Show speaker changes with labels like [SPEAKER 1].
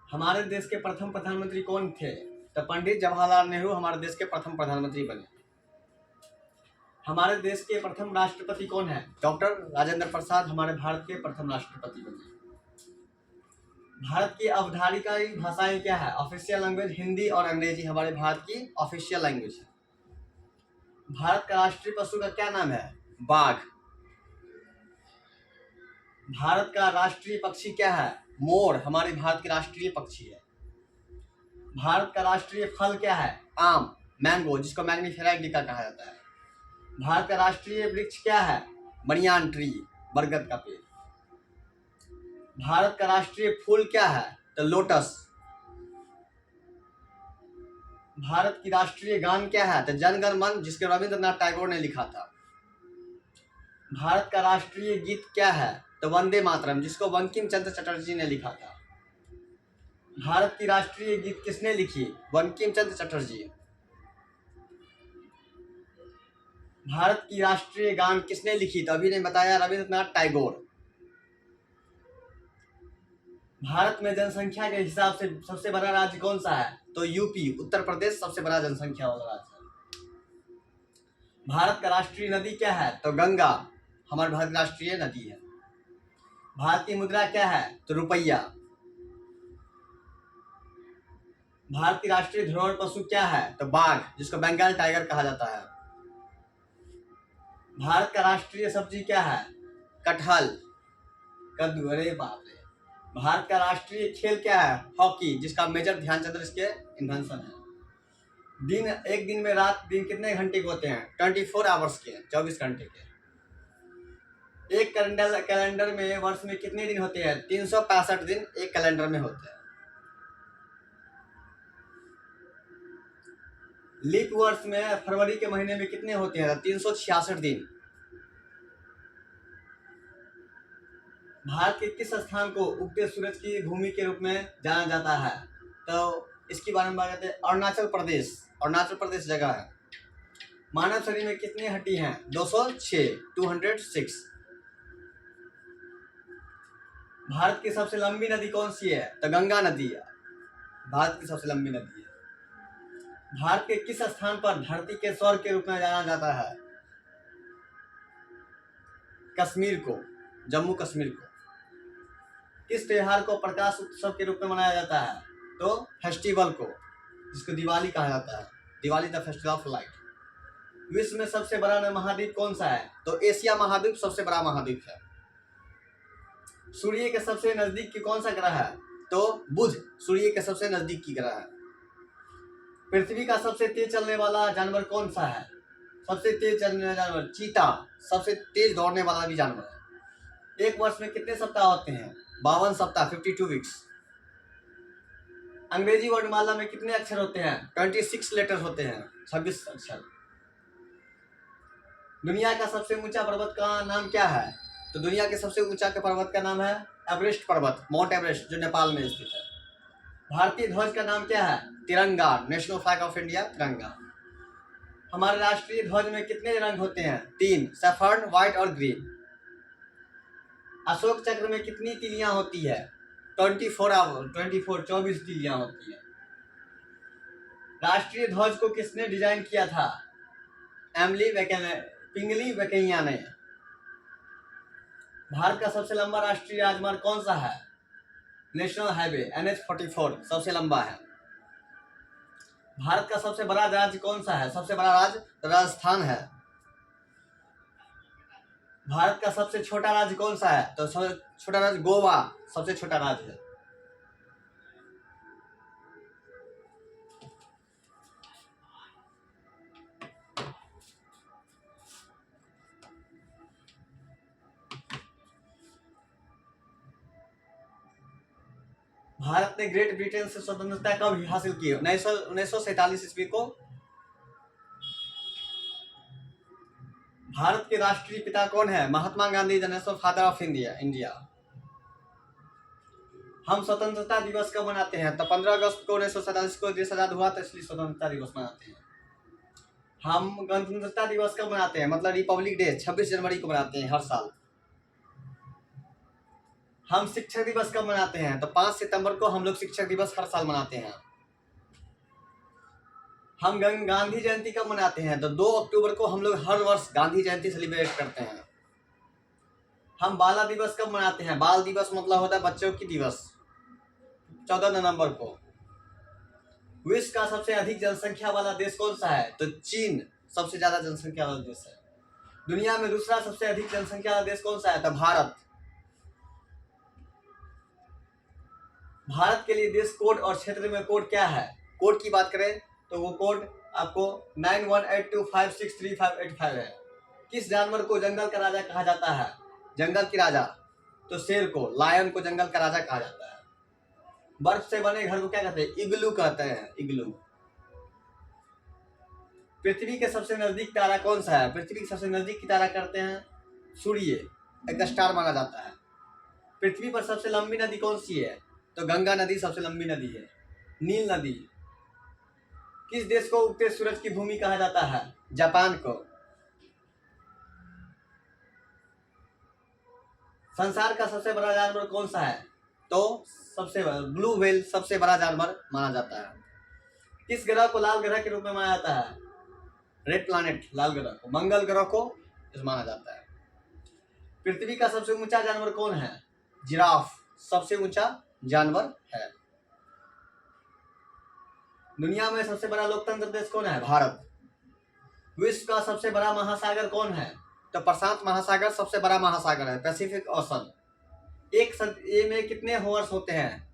[SPEAKER 1] हमारे देश के प्रथम प्रधानमंत्री कौन थे? तो पंडित जवाहरलाल नेहरू हमारे देश के प्रथम प्रधानमंत्री बने। हमारे देश के प्रथम राष्ट्रपति कौन है? डॉक्टर राजेंद्र प्रसाद हमारे भारत के प्रथम राष्ट्रपति बने। भारत की आधिकारिक भाषाएं क्या है? ऑफिशियल लैंग्वेज हिंदी और अंग्रेजी हमारे भारत की ऑफिशियल लैंग्वेज है। भारत का राष्ट्रीय पशु का क्या नाम है? बाघ। भारत का राष्ट्रीय पक्षी क्या है? मोर हमारे भारत के राष्ट्रीय पक्षी है। भारत का राष्ट्रीय फल क्या है? आम, मैंगो, जिसको मैग्नीफेरा इंडिका कहा जाता है। भारत का राष्ट्रीय वृक्ष क्या है? बनियान ट्री, बरगद का पेड़। भारत का राष्ट्रीय फूल क्या है? तो लोटस। भारत की राष्ट्रीय गान क्या है? तो जन गण मन, जिसके रविंद्रनाथ टैगोर ने लिखा था। भारत का राष्ट्रीय गीत क्या है? तो वंदे मातरम, जिसको बंकिम चंद्र चटर्जी ने लिखा था। भारत की राष्ट्रीय गीत किसने लिखी? बंकिम चंद्र चटर्जी। भारत की राष्ट्रीय गान किसने लिखी? तो अभी ने बताया, रविंद्रनाथ टैगोर। भारत में जनसंख्या के हिसाब से सबसे बड़ा राज्य कौन सा है? तो यूपी, उत्तर प्रदेश सबसे बड़ा जनसंख्या वाला राज्य है। भारत का राष्ट्रीय नदी क्या है? तो गंगा हमारे भारत की राष्ट्रीय नदी है। भारत की मुद्रा क्या है? तो रुपया। भारत की राष्ट्रीय धरोहर पशु क्या है? तो बाघ, जिसको बंगाल टाइगर कहा जाता है। भारत का राष्ट्रीय सब्जी क्या है? कटहल, कद्दू। अरे बाप रे। भारत का राष्ट्रीय खेल क्या है? हॉकी, जिसका मेजर ध्यानचंद इसके इन्वेंशन है। दिन, एक दिन में रात दिन कितने घंटे के होते हैं? 24 आवर्स के, 24 घंटे के। एक कैलेंडर में वर्ष में कितने दिन होते हैं? 365 दिन एक कैलेंडर में होते हैं। लीप वर्ष में फरवरी के महीने में कितने होते हैं? 366 दिन। भारत के किस स्थान को उगते सूरज की भूमि के रूप में जाना जाता है? तो इसके बारे में बात करते हैं। अरुणाचल प्रदेश, अरुणाचल प्रदेश जगह है। मानव शरीर में कितनी हड्डी हैं? 206, 206। भारत की सबसे लंबी नदी कौन सी है? तो गंगा नदी है, भारत की सबसे लंबी नदी है। भारत के किस स्थान पर धरती के स्वर्ग के रूप में जाना जाता है? कश्मीर को, जम्मू कश्मीर को। किस त्योहार को प्रकाश उत्सव के रूप में मनाया जाता है? तो फेस्टिवल को, जिसको दिवाली कहा जाता है। Diwali the festival of light. विश्व में सबसे बड़ा महाद्वीप कौन सा है? तो एशिया महाद्वीप सबसे बड़ा महाद्वीप है। सूर्य के सबसे नजदीक की कौन सा ग्रह है? तो बुध सूर्य के सबसे नजदीक की ग्रह है। पृथ्वी का सबसे तेज चलने वाला जानवर कौन सा है? सबसे तेज चलने वाला जानवर चीता, सबसे तेज दौड़ने वाला भी जानवर है। एक वर्ष में कितने सप्ताह होते हैं? 52 सप्ताह, 52 वीक्स। अंग्रेजी वर्णमाला में कितने अक्षर होते हैं? 26 लेटर होते हैं, 26 अक्षर। दुनिया का सबसे ऊंचा पर्वत का नाम क्या है? तो दुनिया के सबसे ऊंचा के पर्वत का नाम है एवरेस्ट पर्वत, माउंट एवरेस्ट, जो नेपाल में स्थित है। भारतीय ध्वज का नाम क्या है? तिरंगा, नेशनल फ्लैग ऑफ इंडिया, तिरंगा। हमारे राष्ट्रीय ध्वज में कितने रंग होते हैं? 3, सैफरन, व्हाइट और ग्रीन। अशोक चक्र में कितनी तीलियां होती है? 24 तीलियां होती है। राष्ट्रीय ध्वज को किसने डिजाइन किया था? पिंगली वेंकैया ने। भारत का सबसे लंबा राष्ट्रीय राजमार्ग कौन सा है? नेशनल हाईवे, NH-44 सबसे लंबा है। भारत का सबसे बड़ा राज्य कौन सा है? सबसे बड़ा राज्य राजस्थान है। भारत का सबसे छोटा राज्य कौन सा है? तो सबसे छोटा राज्य गोवा सबसे छोटा राज्य है। भारत ने ग्रेट ब्रिटेन से स्वतंत्रता कब हासिल की? 1947 ईस्वी को। भारत के राष्ट्रीय पिता कौन है? Mahatma Gandhi, the national father of India. हम स्वतंत्रता दिवस कब मनाते हैं? तो 15 अगस्त को 1947 को देश आजाद हुआ, तो इसलिए स्वतंत्रता दिवस मनाते हैं। हम गणतंत्रता दिवस कब मनाते हैं? मतलब रिपब्लिक डे 26 जनवरी को मनाते हैं हर साल। हम शिक्षक दिवस कब मनाते हैं? तो 5 सितंबर को हम लोग शिक्षक दिवस हर साल मनाते हैं। हम गांधी जयंती कब मनाते हैं? तो 2 अक्टूबर को हम लोग हर वर्ष गांधी जयंती सेलिब्रेट करते हैं। हम बाल दिवस कब मनाते हैं? बाल दिवस मतलब होता है बच्चों की दिवस, 14 नवंबर को। विश्व का सबसे अधिक जनसंख्या वाला देश कौन सा है? तो चीन सबसे ज्यादा जनसंख्या वाला देश है। दुनिया में दूसरा सबसे अधिक जनसंख्या वाला देश कौन सा है? तो भारत। भारत के लिए देश कोड और क्षेत्र में कोड क्या है? कोड की बात करें तो वो कोड आपको 9182563585 है। किस जानवर को जंगल का राजा कहा जाता है? जंगल की राजा, तो शेर को, लायन को जंगल का राजा कहा जाता है। बर्फ से बने घर को क्या कहते हैं? इग्लू कहते हैं, इग्लू। पृथ्वी के सबसे नजदीक तारा कौन सा है? पृथ्वी के सबसे नजदीक की तारा करते हैं सूर्य, एक स्टार माना जाता है। पृथ्वी पर सबसे लंबी नदी कौन सी है? तो गंगा नदी सबसे लंबी नदी है। नील नदी। किस देश को उगते सूरज की भूमि कहा जाता है? जापान को। संसार का सबसे बड़ा जानवर कौन सा है? तो सबसे ब्लू व्हेल सबसे बड़ा जानवर माना जाता है। किस ग्रह को लाल ग्रह के रूप में माना जाता है? रेड प्लैनेट, लाल ग्रह को। मंगल ग्रह को माना जाता है। पृथ्वी का सबसे ऊंचा जानवर कौन है? जिराफ सबसे ऊंचा जानवर है। दुनिया में सबसे बड़ा लोकतंत्र देश कौन है? भारत। विश्व का सबसे बड़ा महासागर कौन है? तो प्रशांत महासागर सबसे बड़ा महासागर है, पैसिफिक ओशन। एक में कितने हॉर्स होते हैं?